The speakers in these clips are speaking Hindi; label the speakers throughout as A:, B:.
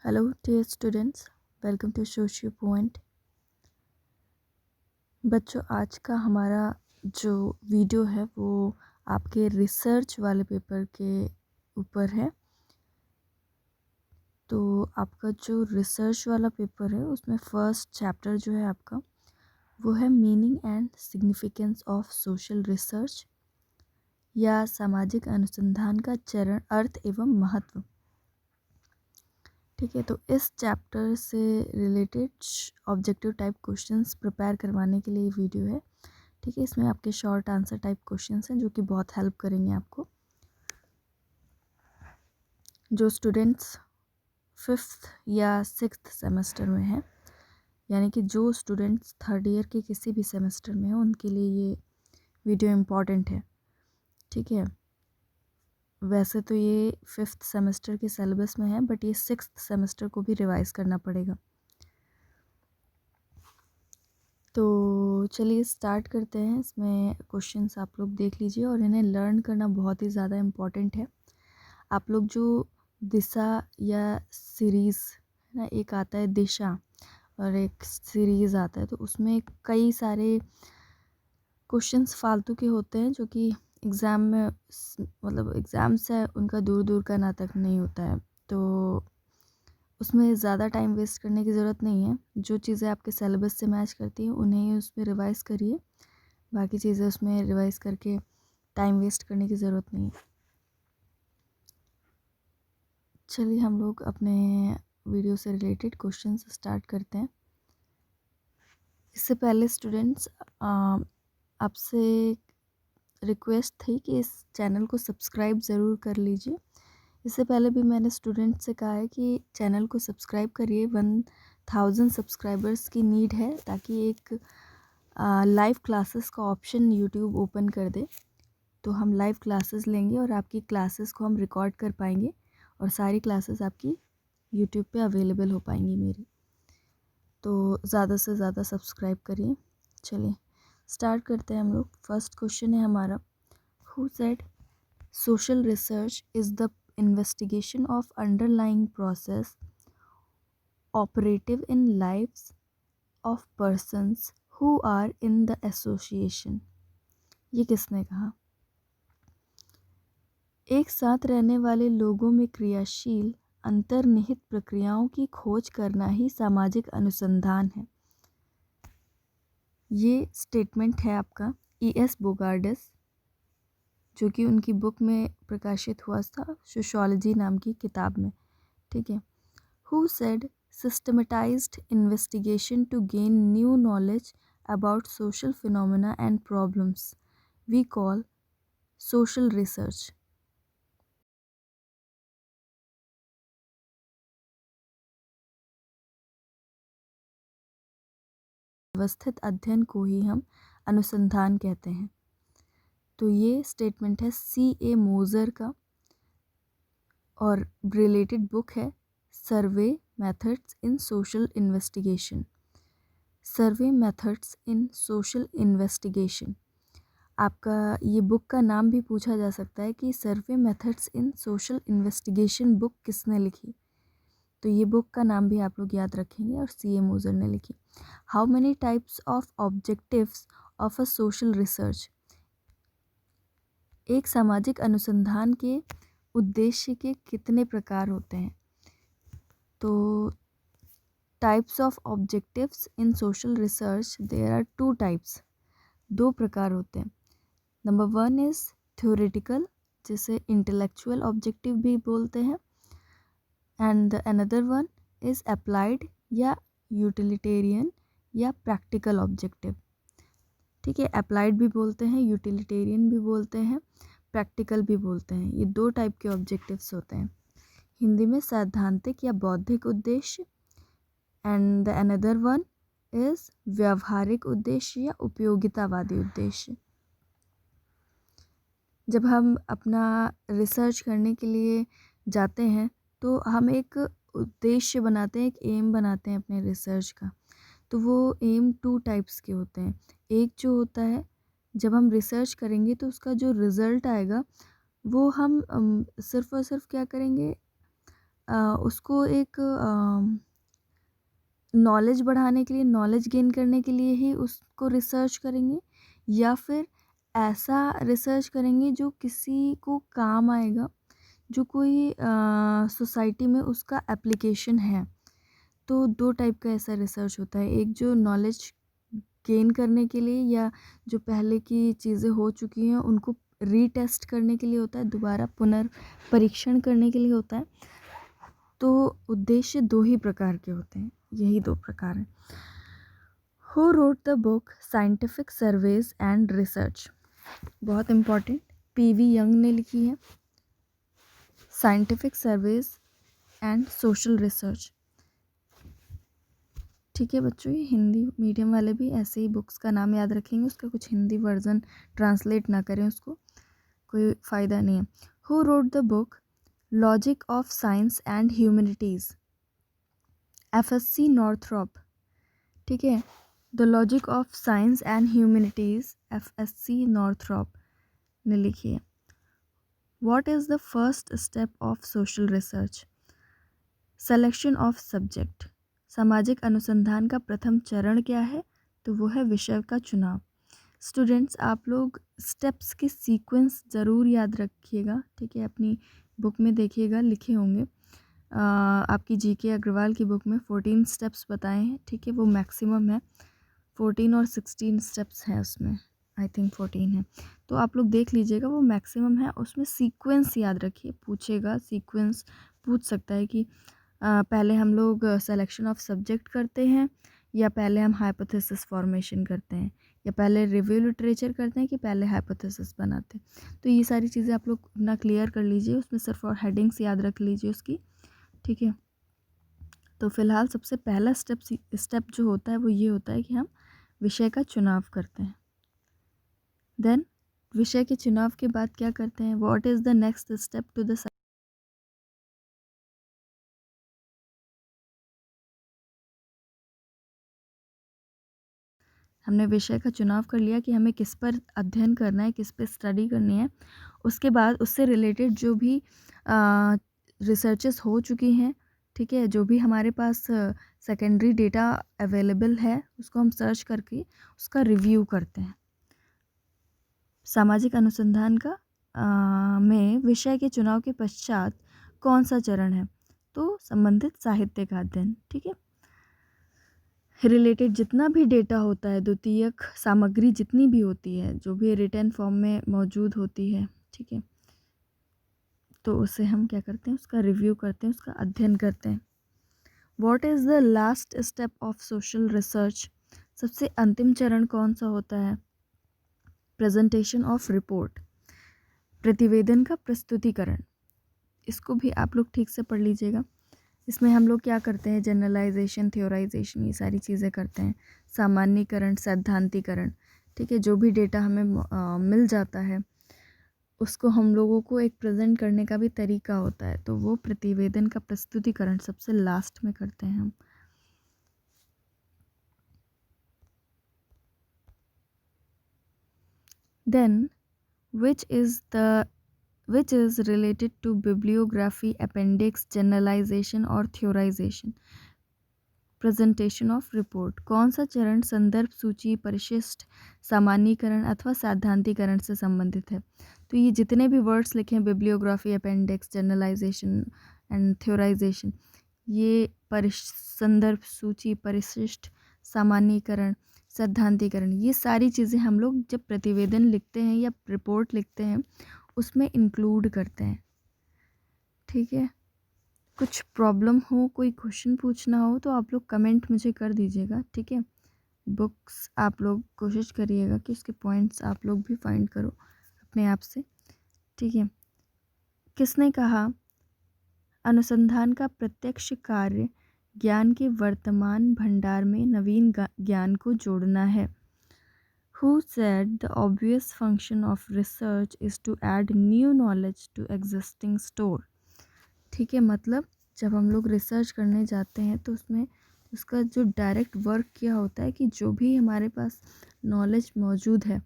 A: Hello dear students, welcome to socio point. बच्चों, आज का हमारा जो वीडियो है वो आपके रिसर्च वाले पेपर के ऊपर है। तो आपका जो रिसर्च वाला पेपर है उसमें फर्स्ट चैप्टर जो है आपका वो है meaning and significance of social research या सामाजिक अनुसंधान का चरण, अर्थ एवं महत्व। ठीक है, तो इस चैप्टर से related objective type questions prepare करवाने के लिए ये वीडियो है। ठीक है, इसमें आपके शॉर्ट आंसर टाइप क्वेश्चंस हैं जो कि बहुत हेल्प करेंगे आपको। जो स्टूडेंट्स 5th या 6th सेमेस्टर में हैं, यानी कि जो स्टूडेंट्स 3rd ईयर के किसी भी सेमेस्टर में हैं, उनके लिए ये वीडियो इम्पॉर्टेंट है। ठीक है, वैसे तो ये 5th सेमेस्टर के सिलेबस में है, बट ये 6th सेमेस्टर को भी रिवाइज़ करना पड़ेगा। तो चलिए स्टार्ट करते हैं। इसमें क्वेश्चंस आप लोग देख लीजिए और इन्हें लर्न करना बहुत ही ज़्यादा इम्पॉर्टेंट है। आप लोग जो दिशा या सीरीज़ है ना, एक आता है दिशा और एक सीरीज़ आता है, तो उसमें कई सारे क्वेश्चंस फालतू के होते हैं जो कि एग्ज़ाम में मतलब एग्ज़ाम से उनका दूर दूर का नातक नहीं होता है। तो उसमें ज़्यादा टाइम वेस्ट करने की ज़रूरत नहीं है। जो चीज़ें आपके सिलेबस से मैच करती हैं उन्हें ही उसमें रिवाइज़ करिए, बाकी चीज़ें उसमें रिवाइज़ करके टाइम वेस्ट करने की ज़रूरत नहीं है। चलिए हम लोग अपने वीडियो से रिलेटेड क्वेश्चन स्टार्ट करते हैं। इससे पहले स्टूडेंट्स, आपसे रिक्वेस्ट थी कि इस चैनल को सब्सक्राइब ज़रूर कर लीजिए। इससे पहले भी मैंने स्टूडेंट से कहा है कि चैनल को सब्सक्राइब करिए। 1000 सब्सक्राइबर्स की नीड है ताकि एक लाइव क्लासेस का ऑप्शन यूट्यूब ओपन कर दे, तो हम लाइव क्लासेस लेंगे और आपकी क्लासेस को हम रिकॉर्ड कर पाएंगे और सारी क्लासेस आपकी यूट्यूब पे अवेलेबल हो पाएंगी मेरी। तो ज़्यादा से ज़्यादा सब्सक्राइब करिए। चलिए स्टार्ट करते हैं हम लोग। फर्स्ट क्वेश्चन है हमारा, who said social research is the investigation of underlying process operative in lives of persons who are in the association। ये किसने कहा? एक साथ रहने वाले लोगों में क्रियाशील अंतर्निहित प्रक्रियाओं की खोज करना ही सामाजिक अनुसंधान है। ये स्टेटमेंट है आपका E.S. बोगार्डस, जो कि उनकी बुक में प्रकाशित हुआ था, सोशियोलॉजी नाम की किताब में। ठीक है, who said systematized investigation to gain new knowledge about social phenomena and problems we call social research। व्यवस्थित अध्ययन को ही हम अनुसंधान कहते हैं। तो ये स्टेटमेंट है C.A. मोज़र का और रिलेटेड बुक है survey methods in social investigation. Survey methods in social investigation, आपका ये बुक का नाम भी पूछा जा सकता है कि survey methods in social investigation book किसने लिखी। तो ये बुक का नाम भी आप लोग याद रखेंगे और C.A. मोज़र ने लिखी। How many types of objectives of a social research, एक सामाजिक अनुसंधान के उद्देश्य के कितने प्रकार होते हैं? तो types of objectives in social research, there are 2 types, 2 प्रकार होते हैं। नंबर 1 इज़ थ्योरेटिकल, जिसे इंटेलेक्चुअल ऑब्जेक्टिव भी बोलते हैं, and another one is applied या यूटिलिटेरियन या प्रैक्टिकल ऑब्जेक्टिव। ठीक है, अप्लाइड भी बोलते हैं, यूटिलिटेरियन भी बोलते हैं, प्रैक्टिकल भी बोलते हैं। ये 2 टाइप के ऑब्जेक्टिव्स होते हैं। हिंदी में सैद्धांतिक या बौद्धिक उद्देश्य, एंड अनदर वन इज़ व्यावहारिक उद्देश्य या उपयोगितावादी उद्देश्य। जब हम अपना रिसर्च करने के लिए जाते हैं तो हम एक उद्देश्य बनाते हैं, एक एम बनाते हैं अपने रिसर्च का। तो वो एम 2 टाइप्स के होते हैं। एक जो होता है, जब हम रिसर्च करेंगे तो उसका जो रिज़ल्ट आएगा वो हम सिर्फ़ और सिर्फ क्या करेंगे, उसको एक नॉलेज बढ़ाने के लिए, नॉलेज गेन करने के लिए ही उसको रिसर्च करेंगे, या फिर ऐसा रिसर्च करेंगे जो किसी को काम आएगा, जो कोई सोसाइटी में उसका एप्लीकेशन है। तो 2 टाइप का ऐसा रिसर्च होता है, एक जो नॉलेज गेन करने के लिए या जो पहले की चीज़ें हो चुकी हैं उनको रीटेस्ट करने के लिए होता है, दोबारा पुनर्परीक्षण करने के लिए होता है। तो उद्देश्य 2 ही प्रकार के होते हैं, यही 2 प्रकार हैं। Who wrote the book scientific surveys and research, बहुत इम्पॉर्टेंट, पीवी यंग ने लिखी है। Scientific surveys and social research, ठीक है बच्चों, ये हिंदी मीडियम वाले भी ऐसे ही बुक्स का नाम याद रखेंगे, उसका कुछ हिंदी वर्जन ट्रांसलेट ना करें, उसको कोई फ़ायदा नहीं है। Who wrote the book logic of science and humanities, FSC Northrop, ठीक है। The logic of science and humanities, FSC Northrop ने लिखी है। What is the first step of social research, selection of subject, सामाजिक अनुसंधान का प्रथम चरण क्या है, तो वो है विषय का चुनाव। स्टूडेंट्स, आप लोग स्टेप्स के सीक्वेंस ज़रूर याद रखिएगा, ठीक है, अपनी बुक में देखिएगा लिखे होंगे। आपकी जीके अग्रवाल की बुक में 14 स्टेप्स बताए हैं, ठीक है, वो मैक्सिमम है, 14 और 16 स्टेप्स हैं उसमें, आई थिंक 14 है, तो आप लोग देख लीजिएगा, वो मैक्सिमम है। उसमें सीक्वेंस याद रखिए, पूछेगा सीक्वेंस, पूछ सकता है कि पहले हम लोग सिलेक्शन ऑफ सब्जेक्ट करते हैं, या पहले हम हाइपोथेसिस फॉर्मेशन करते हैं, या पहले रिव्यू लिटरेचर करते हैं, कि पहले हाइपोथेसिस बनाते हैं। तो ये सारी चीज़ें आप लोग अपना क्लियर कर लीजिए, उसमें सिर्फ और हेडिंग्स याद रख लीजिए उसकी, ठीक है। तो फिलहाल सबसे पहला स्टेप जो होता है वो ये होता है कि हम विषय का चुनाव करते हैं। देन विषय के चुनाव के बाद क्या करते हैं, what is the next step to the, हमने विषय का चुनाव कर लिया कि हमें किस पर अध्ययन करना है, किस पे स्टडी करनी है। उसके बाद उससे रिलेटेड जो भी रिसर्चेस हो चुकी हैं, ठीक है, जो भी हमारे पास सेकेंडरी डेटा अवेलेबल है, उसको हम सर्च करके उसका रिव्यू करते हैं। सामाजिक अनुसंधान का में विषय के चुनाव के पश्चात कौन सा चरण है, तो संबंधित साहित्य का अध्ययन, ठीक है। रिलेटेड जितना भी डेटा होता है, द्वितीयक सामग्री जितनी भी होती है, जो भी रिटन फॉर्म में मौजूद होती है, ठीक है, तो उसे हम क्या करते हैं, उसका रिव्यू करते हैं, उसका अध्ययन करते हैं। What is the last step of social research, सबसे अंतिम चरण कौन सा होता है, प्रेजेंटेशन ऑफ रिपोर्ट, प्रतिवेदन का प्रस्तुतिकरण। इसको भी आप लोग ठीक से पढ़ लीजिएगा। इसमें हम लोग क्या करते हैं, जनरलाइजेशन, थ्योराइजेशन, ये सारी चीज़ें करते हैं, सामान्यीकरण, सैद्धांतिकरण, ठीक है। जो भी डेटा हमें मिल जाता है उसको हम लोगों को एक प्रेजेंट करने का भी तरीका होता है, तो वो प्रतिवेदन का प्रस्तुतिकरण सबसे लास्ट में करते हैं हम। Then which is related to bibliography, appendix, generalization और theorization, प्रेजेंटेशन ऑफ रिपोर्ट, कौन सा चरण संदर्भ सूची, परिशिष्ट, सामान्यीकरण अथवा सैद्धांतिकरण से संबंधित है। तो ये जितने भी वर्ड्स लिखे हैं, बिब्लियोग्राफी, अपेंडिक्स, जनरलाइजेशन एंड थ्योराइजेशन, ये संदर्भ सूची, परिशिष्ट, सामान्यीकरण, सैद्धांतिकरण, ये सारी चीज़ें हम लोग जब प्रतिवेदन लिखते हैं या रिपोर्ट लिखते हैं उसमें इंक्लूड करते हैं, ठीक है। कुछ प्रॉब्लम हो, कोई क्वेश्चन पूछना हो तो आप लोग कमेंट मुझे कर दीजिएगा, ठीक है। बुक्स आप लोग कोशिश करिएगा कि उसके पॉइंट्स आप लोग भी फाइंड करो अपने आप से, ठीक है। किसने कहा अनुसंधान का प्रत्यक्ष कार्य ज्ञान के वर्तमान भंडार में नवीन ज्ञान को जोड़ना है। Who said the obvious function of research is to add new knowledge to existing store, ठीक है। मतलब जब हम लोग रिसर्च करने जाते हैं तो उसमें उसका जो डायरेक्ट वर्क क्या होता है कि जो भी हमारे पास नॉलेज मौजूद है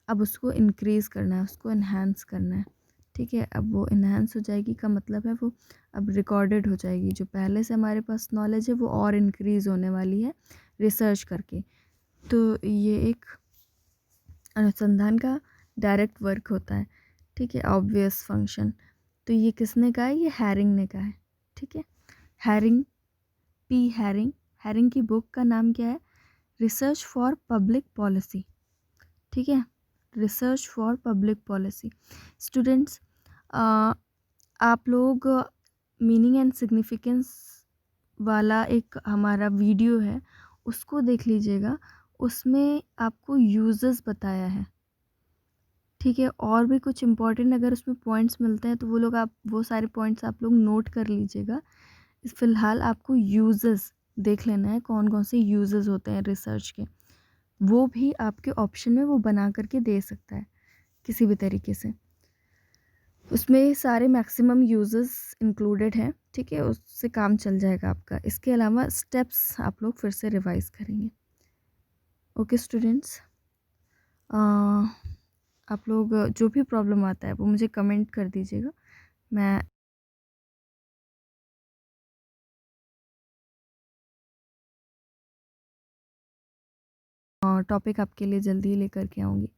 A: अब उसको इंक्रीज़ करना है, उसको इन्हांस करना है, ठीक है। अब वो इन्हांस हो जाएगी का मतलब है वो अब रिकॉर्डेड हो जाएगी। जो पहले से हमारे पास नॉलेज है वो और इंक्रीज़ होने वाली है रिसर्च करके। तो ये एक अनुसंधान का डायरेक्ट वर्क होता है। ठीक है, ऑब्वियस फंक्शन। तो ये किसने कहा है? ये हैरिंग ने कहा है। ठीक है, हैरिंग, पी हैरिंग। हैरिंग की बुक का नाम क्या है? Research for public policy. ठीक है, research for public policy. Students, आप लोग मीनिंग एंड सिग्निफिकेंस वाला एक हमारा वीडियो है, उसको देख लीजिएगा। उसमें आपको यूजेस बताया है। ठीक है, और भी कुछ इम्पोर्टेंट अगर उसमें पॉइंट्स मिलते हैं तो वो लोग आप वो सारे पॉइंट्स आप लोग नोट कर लीजिएगा। फ़िलहाल आपको यूजेस देख लेना है, कौन कौन से यूजेस होते हैं रिसर्च के। वो भी आपके ऑप्शन में वो बना करके दे सकता है किसी भी तरीके से। उसमें सारे मैक्सिमम यूजेस इंक्लूडेड हैं। ठीक है, उससे काम चल जाएगा आपका। इसके अलावा स्टेप्स आप लोग फिर से रिवाइज करेंगे। ओके स्टूडेंट्स, आप लोग जो भी प्रॉब्लम आता है वो मुझे कमेंट कर दीजिएगा। मैं टॉपिक आपके लिए जल्दी ही लेकर के आऊँगी।